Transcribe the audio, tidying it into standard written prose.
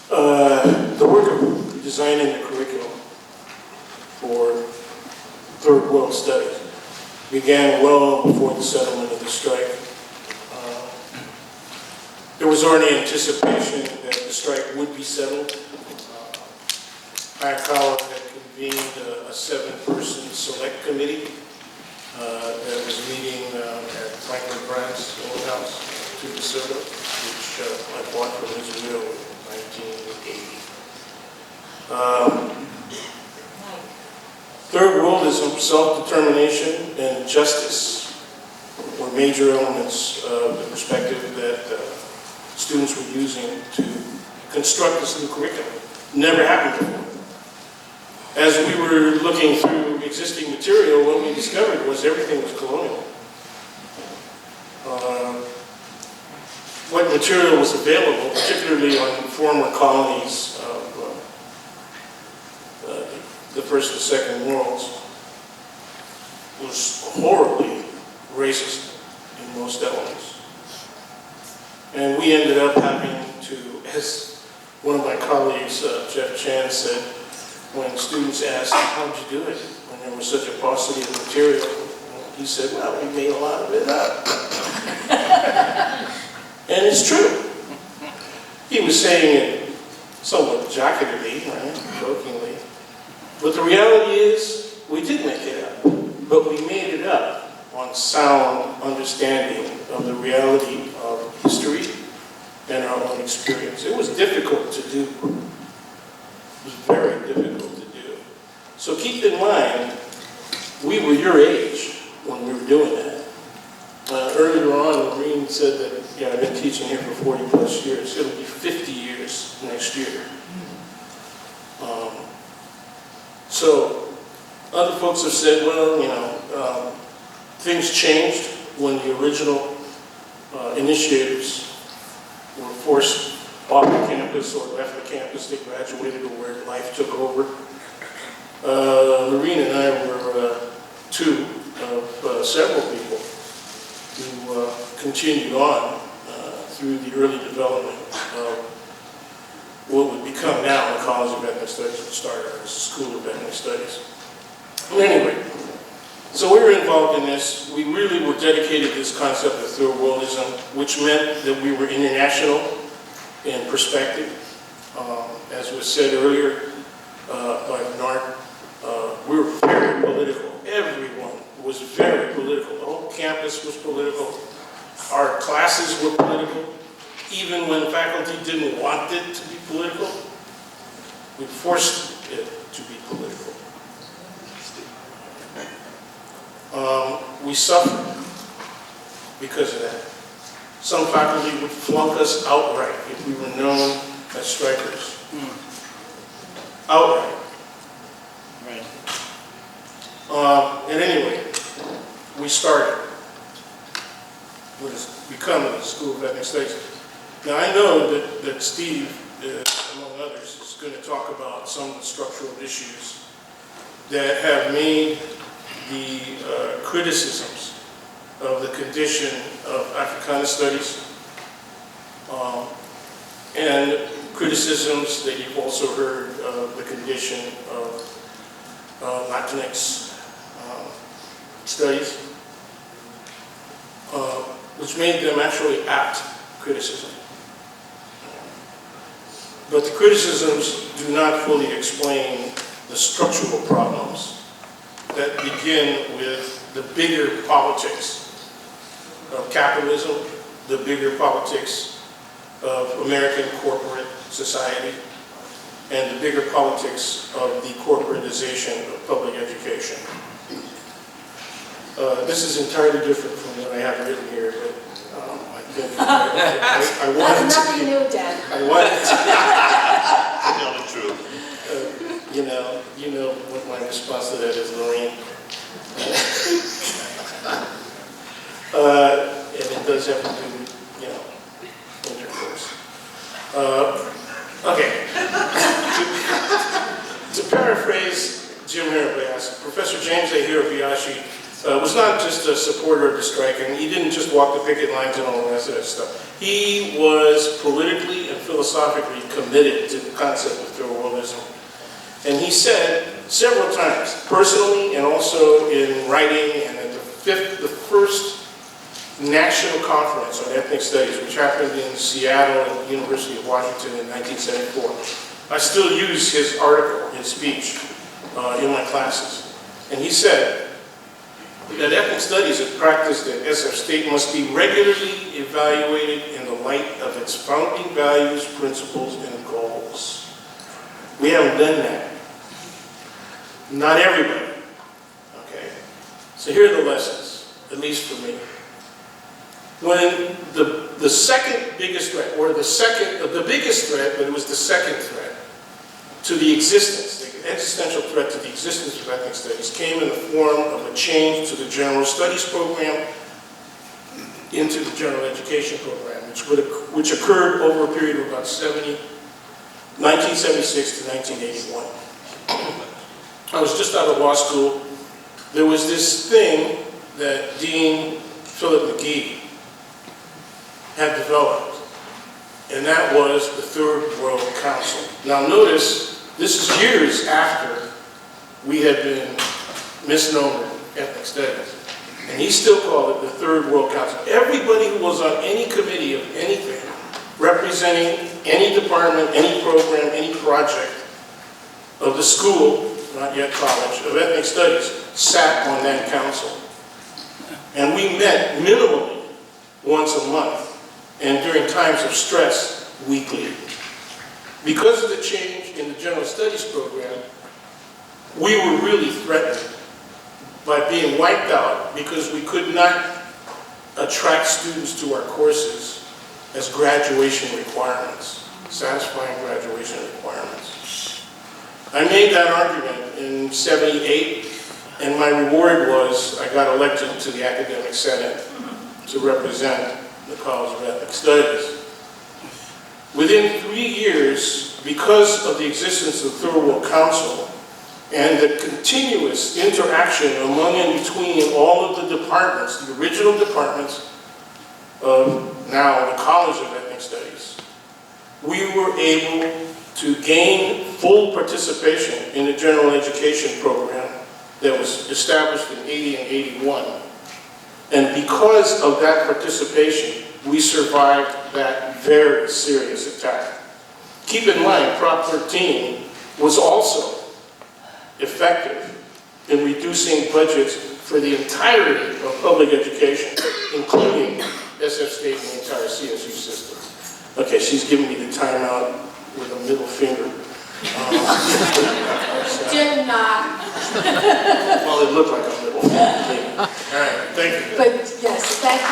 The work of designing the curriculum for Third World Studies began well before the settlement of the strike. There was already anticipation that the strike would be settled. Our college had convened a 7-person select committee that was meeting at Franklin Grant's old house, to Cesar, which I bought from Israel in 1980. Third worldism, self-determination, and justice were major elements of the perspective that students were using to construct this new curriculum. Never happened before. As we were looking through existing material, what we discovered was everything was colonial. What material was available, particularly on former colonies of the First and Second Worlds, was horribly racist in most elements. And we ended up having to, as one of my colleagues, Jeff Chan, said, when students asked, how'd you do it when there was such a paucity of material? He said, well, we made a lot of it up. And it's true. He was saying it somewhat jocularly, right, jokingly. But the reality is, we did make it up. But we made it up on sound understanding of the reality of history and our own experience. It was difficult to do. It was very difficult to do. So keep in mind, we were your age when we were doing that. Earlier on, Laureen said that, yeah, I've been teaching here for 40 plus years. It'll be 50 years next year. So other folks have said, well, you know, things changed when the original initiators were forced off the campus or left the campus. They graduated or where life took over. Laureen and I were two of several people who continued on through the early development of what would become now the College of Ethnic Studies, and started as the School of Ethnic Studies. Anyway, so we were involved in this. We really were dedicated to this concept of third worldism, which meant that we were international in perspective. As was said earlier by Bernard, we were very political. Everyone was very political. The whole campus was political. Our classes were political. Even when faculty didn't want it to be political, we forced it to be political. We suffered because of that. Some faculty would flunk us outright if we were known as strikers. Outright. Right. And anyway, we started what has become the School of Ethnic Studies. Now I know that Steve, among others, is going to talk about some of the structural issues that have made the criticisms of the condition of Africana studies and criticisms that you've also heard of the condition of Latinx studies, which made them actually apt criticism. But the criticisms do not fully explain the structural problems that begin with the bigger politics of capitalism, the bigger politics of American corporate society, and the bigger politics of the corporatization of public education. This is entirely different from what I have written here, but I think I wanted That's nothing to be, new, Dad. I wanted to, Tell the truth. you know what my response to that is, Laureen. And it does have to do with, intercourse. Okay. To paraphrase Jim Hirabayashi, Professor James A. Hirabayashi was not just a supporter of the strike, and he didn't just walk the picket lines and all the rest of that stuff. He was politically and philosophically committed to the concept of third-worldism. And he said several times, personally and also in writing, and at the first national conference on ethnic studies, which happened in Seattle at the University of Washington in 1974. I still use his article, his speech, in my classes. And he said that ethnic studies is practiced at SF State must be regularly evaluated in the light of its founding values, principles, and goals. We haven't done that. Not everybody. Okay? So here are the lessons, at least for me. When the second biggest threat, or the biggest threat, but it was the second threat to the existence, the existential threat to the existence of ethnic studies, came in the form of a change to the general studies program into the general education program, which occurred over a period of about 1976 to 1981. I was just out of law school. There was this thing that Dean Philip McGee had developed, and that was the Third World Council. Now notice, this is years after we had been misnomer ethnic studies, and he still called it the Third World Council. Everybody who was on any committee of anything, representing any department, any program, any project of the school, not yet college, of ethnic studies, sat on that council. And we met minimally once a month, and during times of stress, weekly. Because of the change in the general studies program, we were really threatened by being wiped out because we could not attract students to our courses as graduation requirements, satisfying graduation requirements. I made that argument in '78, and my reward was I got elected to the Academic Senate to represent the College of Ethnic Studies. Within 3 years, because of the existence of the Third World Council and the continuous interaction among and between all of the departments, the original departments of now the College of Ethnic Studies, we were able to gain full participation in the general education program that was established in '80 and '81. And because of that participation, we survived that very serious attack. Keep in mind, Prop 13 was also effective in reducing budgets for the entirety of public education, including SF State and the entire CSU system. Okay, she's giving me the timeout with a middle finger. Did not. Well, it looked like a middle finger. All right, thank you. But yes, thank you.